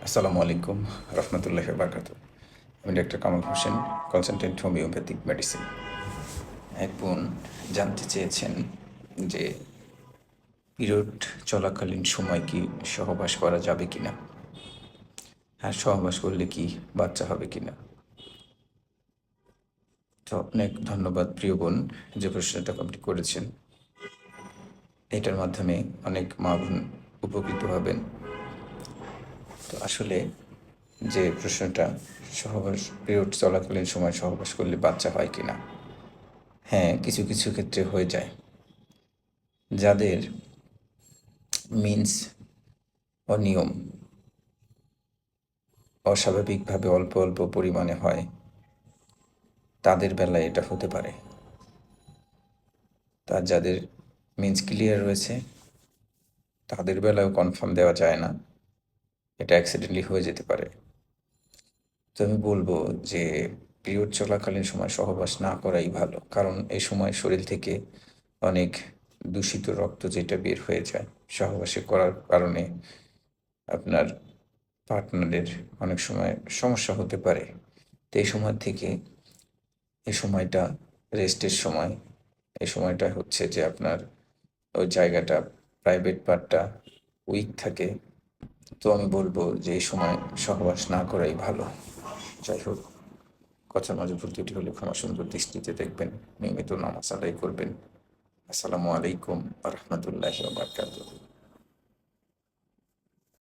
আসসালামু আলাইকুম রহমতুল্লাহি ওয়া বারাকাতুহু। আমি doctor Kamal Hossain, consultant homeopathic medicine. এক বোন জানতে চেয়েছেন যে পিরিয়ড চলাকালীন সময় কি সহবাস করা যাবে কিনা, আর সহবাস করলে কি বাচ্চা হবে কিনা। তো অনেক ধন্যবাদ প্রিয় বোন, যে প্রশ্নটা আপনি করেছেন। এটার মাধ্যমে অনেক মা বোন উপকৃত হবেন। তো আসলে যে প্রশ্নটা, সহবাস পিরিয়ড চলাকালীন সময় সহবাস করলে বাচ্চা হয় কিনা, হ্যাঁ, কিছু কিছু ক্ষেত্রে হয়ে যায়। যাদের মিন্স অনিয়ম অস্বাভাবিকভাবে অল্প অল্প পরিমাণে হয়, তাদের বেলায় এটা হতে পারে। তার যাদের মিন্স ক্লিয়ার রয়েছে, তাদের বেলায়ও কনফার্ম দেওয়া যায় না, এটা অ্যাক্সিডেন্টলি হয়ে যেতে পারে। তো আমি বলবো যে পিরিয়ড চলাকালীন সময় সহবাস না করাই ভালো, কারণ এই সময় শরীর থেকে অনেক দূষিত রক্ত যেটা বের হয়ে যায় সহবাসে করার কারণে, আপনার পার্টনারের অনেক সময় সমস্যা হতে পারে। তো এই সময় থেকে, এই সময়টা রেস্টের সময়, এই সময়টা হচ্ছে যে আপনার ওই জায়গাটা, প্রাইভেট পার্টটা উইক থাকে। তো আমি বলবো যে এই সময় সহবাস না করাই ভালো। যাই হোক, কথার মাঝে ভুল ত্রুটি হলে ক্ষমা সুন্দর দৃষ্টিতে দেখবেন। নিয়মিত নামাজ আদায় করবেন। আসসালামু আলাইকুম রহমতুল্লাহি ওয়া বারাকাতুহু।